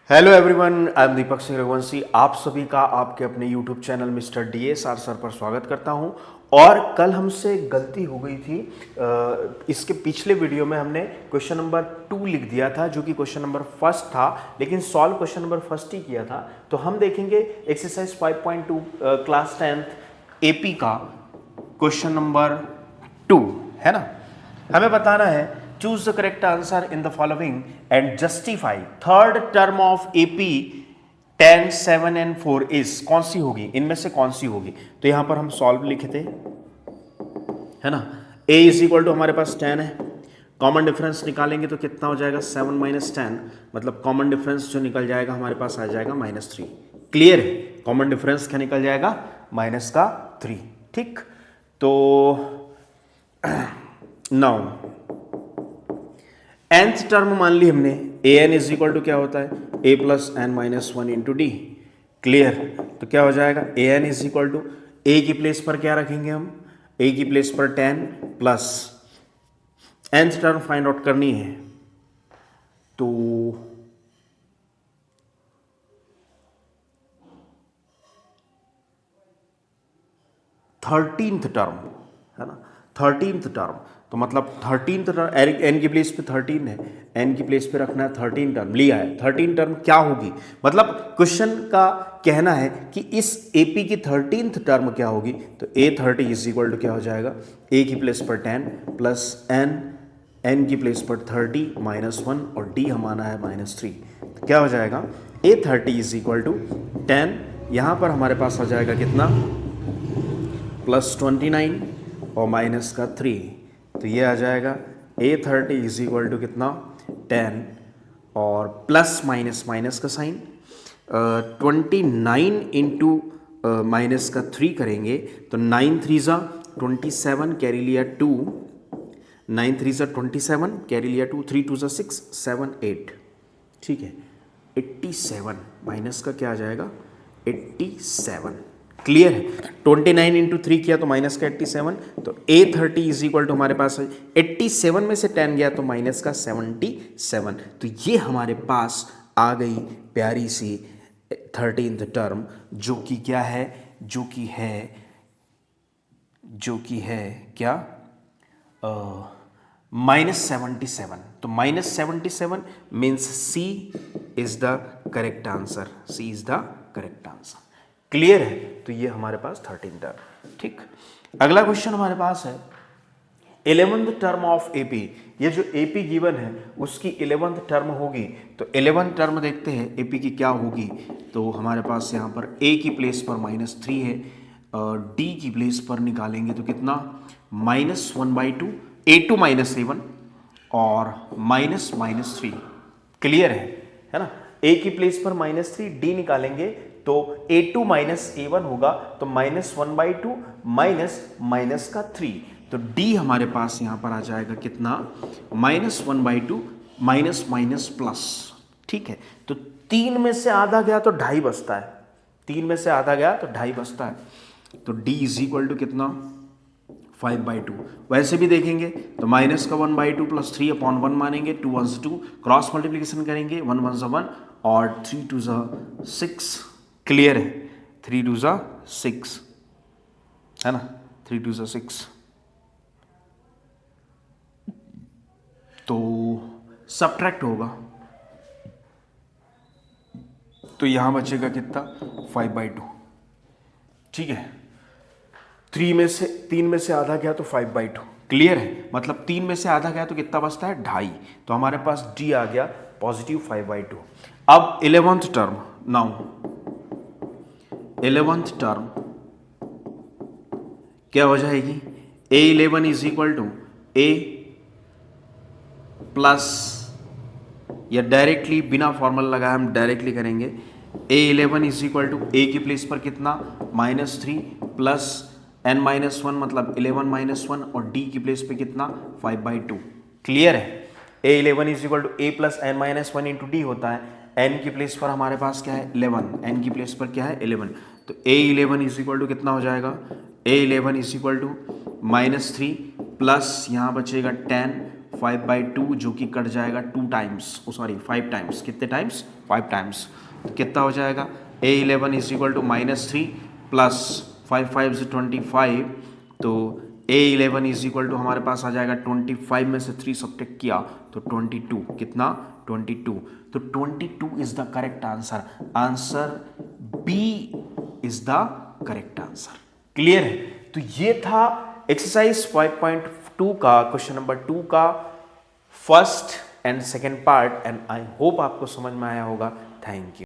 Hello everyone, I am Deepak Singh Raghuvanshi. आप सभी का आपके अपने YouTube channel mister DSR sir पर स्वागत करता हूं। और कल हमसे गलती हो गई थी। इसके पिछले वीडियो में हमने क्वेश्चन नंबर 2 लिख दिया था, जो कि क्वेश्चन नंबर फर्स्ट था, लेकिन सॉल्व क्वेश्चन नंबर फर्स्ट ही किया था। तो हम देखेंगे एक्सरसाइज 5.2 क्लास 10th एपी का क्वेश्चन नंबर 2, है ना। हमें बताना है choose the correct answer in the following and justify third term of AP 10, 7 and 4 is. कौन सी होगी, इनमें से कौन सी होगी। तो यहां पर हम सॉल्व लिखे थे, है ना। a इज इक्वल टू हमारे पास 10 है, कॉमन डिफरेंस निकालेंगे तो कितना हो जाएगा 7 माइनस 10, मतलब कॉमन डिफरेंस जो निकल जाएगा हमारे पास आ जाएगा -3। क्लियर है, कॉमन डिफरेंस क्या निकल जाएगा -3। ठीक, तो नाउ nth टर्म मान ली हमने, A N is equal to क्या होता है a plus N minus 1 into D. Clear, तो क्या हो जाएगा A N is equal to A की प्लेस पर क्या रखेंगे हम, a की प्लेस पर 10 plus nth term find out करनी है। तो थर्टींथ टर्म, है ना, थर्टींथ टर्म। तो मतलब 13th टर्म, एन की प्लेस पे 13 है, एन की प्लेस पे रखना है 13 टर्म, लिया है 13 टर्म क्या होगी। मतलब क्वेश्चन का कहना है कि इस एपी की 13th टर्म क्या होगी। तो A30 इज इक्वल टू क्या हो जाएगा, ए की प्लेस पर 10 प्लस एन की प्लेस पर 30 -1 और डी हमारा है -3। तो क्या हो जाएगा A30 इज इक्वल टू 10, यहाँ पर हमारे पास आ जाएगा कितना +29 और माइनस का 3। तो ये आ जाएगा A30 इज इक्वल टू कितना 10 और प्लस माइनस माइनस का साइन 29 इंटू माइनस का 3 करेंगे तो 9 3 ज़ा 27, कैरी लिया 2, 9 3 ज़ा 27, कैरी लिया 2, 3 2 ज़ा 6, 7 8। ठीक है, 87 माइनस का क्या आ जाएगा 87। क्लियर है, 29 इंटू 3 किया तो माइनस का 87। तो A30 इज इक्वल टू हमारे पास 87 में से 10 गया तो माइनस का 77। तो ये हमारे पास आ गई प्यारी सी 13th टर्म, जो कि क्या है, जो कि है क्या -77। तो -77 means C is the correct answer, C is the correct answer. Clear है, तो ये हमारे पास 13 टर्म। ठीक, अगला क्वेश्चन हमारे पास है 11th टर्म ऑफ एपी। ये जो एपी गिवन है उसकी 11th टर्म होगी। तो 11th टर्म देखते हैं एपी की क्या होगी। तो हमारे पास यहाँ पर ए की प्लेस पर -3 है, डी की प्लेस पर निकालेंगे तो कितना -1/2, A2 -A1 और -3। क्लियर है ना। ए की प्लेस पर -3, डी निकालेंगे तो A2 -A1 होगा, तो -1/2 माइनस का 3। तो डी हमारे पास यहां पर आ जाएगा कितना -1/2 माइनस प्लस। ठीक है, तो 3 में से आधा गया तो 2.5 बचता है, 3 में से आधा गया तो 2.5 बचता है। तो डी इज इक्वल टू कितना 5/2। वैसे भी देखेंगे तो माइनस का 1/2 प्लस 3/1 मानेंगे, 2 1 2, क्रॉस मल्टीप्लीकेशन करेंगे 1 1 1 और 3 2 6। क्लियर है, 3 2 6, है ना, 3 2 6। तो सब्ट्रैक्ट होगा तो यहां बचेगा कितना 5/2। ठीक है, 3 में से आधा गया तो 5/2। क्लियर है, मतलब 3 में से आधा गया तो कितना बचता है 2.5। तो हमारे पास डी आ गया पॉजिटिव 5/2। अब 11th term, now 11th term क्या हो जाएगी, A11 is equal to a plus, या डायरेक्टली बिना फॉर्मूला लगाए हम डायरेक्टली करेंगे, A11 is equal to A की प्लेस पर कितना -3 प्लस n-1 मतलब 11 -1 और d की प्लेस पे कितना 5/2। क्लियर है, A11 is equal to a plus n-1 into d होता है। n की प्लेस पर हमारे पास क्या है 11, n की प्लेस पर क्या है 11। तो A11 इज इक्वल टू कितना हो जाएगा, A11 is equal to -3 plus यहाँ बचेगा 10 5/2 जो कि कट जाएगा 2 टाइम्स, सॉरी 5 टाइम्स, कितने टाइम्स, 5 टाइम्स, तो कितना हो जाएगा A11 is equal to -3 plus 5 5 से 25, तो A11 इज इक्वल टू हमारे पास आ जाएगा 25 में से 3 सब्ट्रैक्ट किया तो 22, कितना 22, तो 22 is the correct answer, answer b is the correct answer. Clear है? तो ये था एक्सरसाइज 5.2 का क्वेश्चन नंबर 2 का first and second part, and I hope आपको समझ में आया होगा। Thank you.